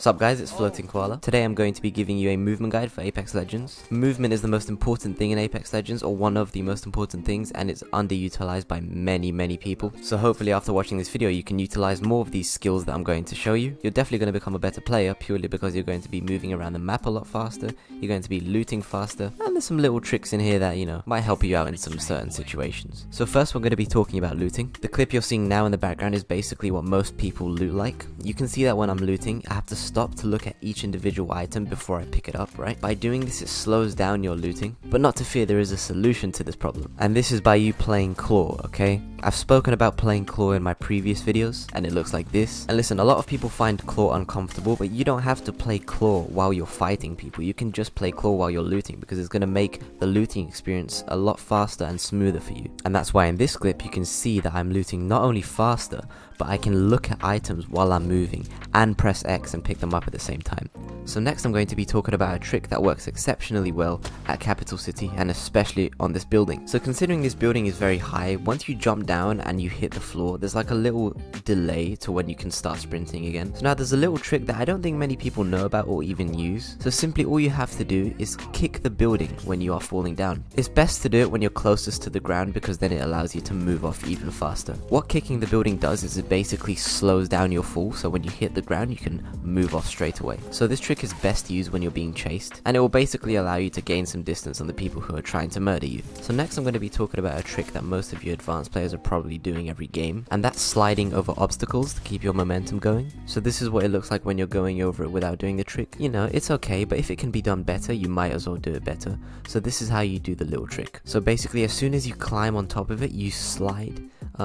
Sup guys, it's Floating Koala. Today I'm going to be giving you a movement guide for Apex Legends. Movement is the most important thing in Apex Legends, or one of the most important things, and it's underutilized by many people. So hopefully after watching this video you can utilize more of these skills that I'm going to show you. You're definitely going to become a better player purely because you're going to be moving around the map a lot faster, you're going to be looting faster, and there's some little tricks in here that, you know, might help you out in some certain situations. So first we're going to be talking about looting. The clip you're seeing now in the background is basically what most people loot like. You can see that when I'm looting, I have to stop to look at each individual item before I pick it up, right? By doing this, it slows down your looting. But not to fear, there is a solution to this problem. And this is by you playing Claw, okay? I've spoken about playing Claw in my previous videos, and it looks like this. And listen, a lot of people find Claw uncomfortable, but you don't have to play Claw while you're fighting people. You can just play Claw while you're looting, because it's going to make the looting experience a lot faster and smoother for you. And that's why in this clip, you can see that I'm looting not only faster, but I can look at items while I'm moving and press X and pick them up at the same time. So next I'm going to be talking about a trick that works exceptionally well at Capital City, and especially on this building. So considering this building is very high, once you jump down and you hit the floor, there's like a little delay to when you can start sprinting again. So now there's a little trick that I don't think many people know about or even use. So simply all you have to do is kick the building when you are falling down. It's best to do it when you're closest to the ground, because then it allows you to move off even faster. What kicking the building does is it basically slows down your fall, so when you hit the ground you can move off straight away. So this trick is best used when you're being chased, and it will basically allow you to gain some distance on the people who are trying to murder you. So next I'm going to be talking about a trick that most of you advanced players are probably doing every game, and that's sliding over obstacles to keep your momentum going. So this is what it looks like when you're going over it without doing the trick. You know, it's okay, but if it can be done better, you might as well do it better. So this is how you do the little trick. So basically, as soon as you climb on top of it, you slide.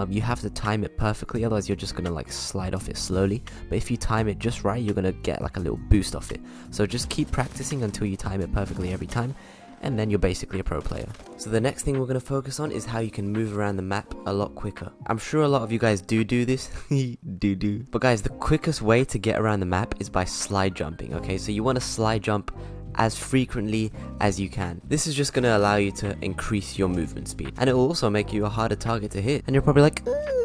You have to time it perfectly, otherwise you're just gonna like slide off it slowly. But if you time it just right, you're gonna get like a little boost off it. So just keep practicing until you time it perfectly every time, and then you're basically a pro player. So the next thing we're going to focus on is how you can move around the map a lot quicker. I'm sure a lot of you guys do this, but guys, the quickest way to get around the map is by slide jumping, okay? So you want to slide jump as frequently as you can. This is just going to allow you to increase your movement speed, and it will also make you a harder target to hit. And you're probably like,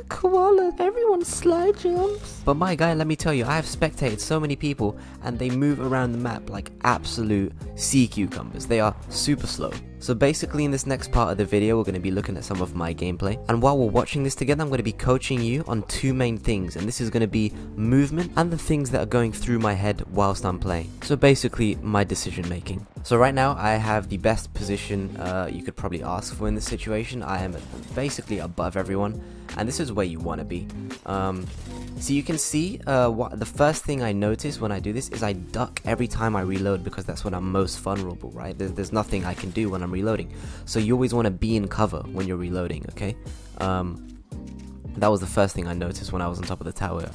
Koala, everyone slide jumps. But my guy, let me tell you, I have spectated so many people and they move around the map like absolute sea cucumbers. They are super slow. So basically in this next part of the video, we're going to be looking at some of my gameplay. And while we're watching this together, I'm going to be coaching you on two main things. And this is going to be movement and the things that are going through my head whilst I'm playing. So basically my decision making. So right now I have the best position you could probably ask for in this situation. I am basically above everyone, and this is where you want to be. So you can see what the first thing I notice when I do this is I duck every time I reload, because that's when I'm most vulnerable, right? There's nothing I can do when I'm reloading. So you always want to be in cover when you're reloading, okay? That was the first thing I noticed when I was on top of the tower.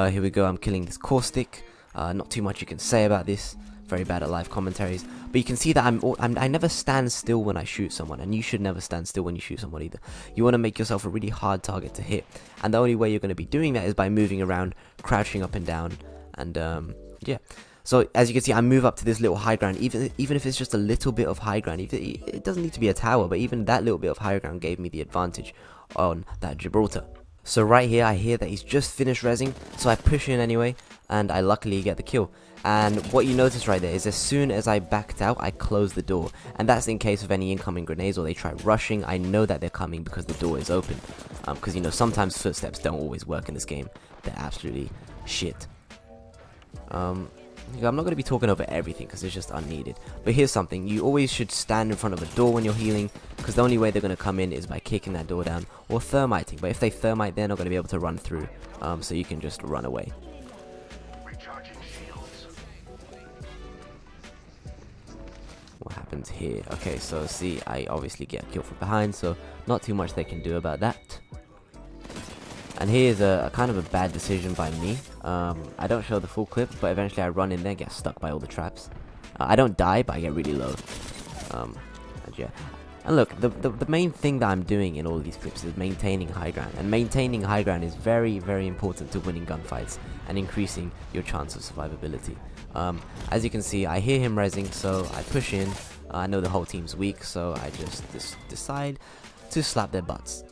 Here we go, I'm killing this caustic. Not too much you can say about this. Very bad at live commentaries, but you can see that I never stand still when I shoot someone, and you should never stand still when you shoot someone either. You want to make yourself a really hard target to hit, and the only way you're going to be doing that is by moving around, crouching up and down, and yeah. So as you can see, I move up to this little high ground, even if it's just a little bit of high ground. It doesn't need to be a tower, but even that little bit of high ground gave me the advantage on that Gibraltar. So right here, I hear that he's just finished rezzing, so I push in anyway, and I luckily get the kill. And what you notice right there is as soon as I backed out, I closed the door. And that's in case of any incoming grenades or they try rushing. I know that they're coming because the door is open. Because, you know, sometimes footsteps don't always work in this game. They're absolutely shit. I'm not going to be talking over everything because it's just unneeded. But here's something. You always should stand in front of a door when you're healing, because the only way they're going to come in is by kicking that door down or thermiting. But if they thermite, they're not going to be able to run through. So you can just run away. What happens here? Okay, so see, I obviously get killed from behind, so not too much they can do about that. And here's a kind of a bad decision by me. I don't show the full clip, but eventually I run in there, get stuck by all the traps. I don't die, but I get really low. And yeah. And look, the main thing that I'm doing in all of these clips is maintaining high ground. And maintaining high ground is very, very important to winning gunfights and increasing your chance of survivability. As you can see, I hear him rezzing, so I push in. I know the whole team's weak, so I just decide to slap their butts.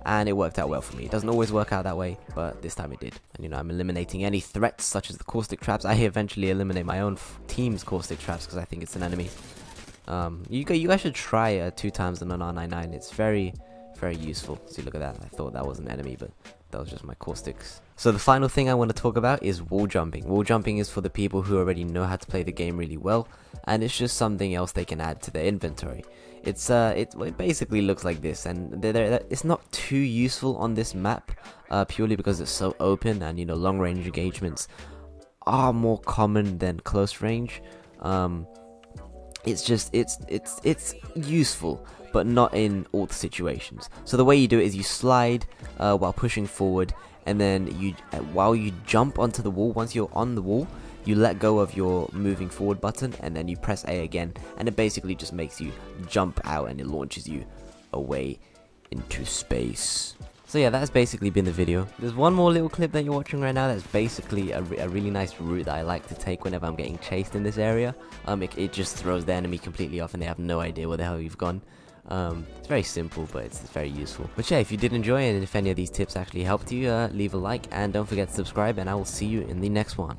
and it worked out well for me. It doesn't always work out that way, but this time it did. And you know, I'm eliminating any threats such as the caustic traps. I eventually eliminate my own team's caustic traps because I think it's an enemy. You guys should try 2 times on an R99. It's very useful. See, look at that. I thought that was an enemy, but that was just my caustics. So the final thing I want to talk about is wall jumping. Wall jumping is for the people who already know how to play the game really well, and it's just something else they can add to their inventory. It basically looks like this, and it's not too useful on this map, purely because it's so open, and you know, long range engagements are more common than close range. It's useful, but not in all the situations. So the way you do it is you slide while pushing forward, and then while you jump onto the wall, once you're on the wall, you let go of your moving forward button, and then you press A again, and it basically just makes you jump out, and it launches you away into space. So yeah, that's basically been the video. There's one more little clip that you're watching right now that's basically a really nice route that I like to take whenever I'm getting chased in this area. It just throws the enemy completely off and they have no idea where the hell you've gone. It's very simple, but it's very useful. But yeah, if you did enjoy it and if any of these tips actually helped you, leave a like and don't forget to subscribe, and I will see you in the next one.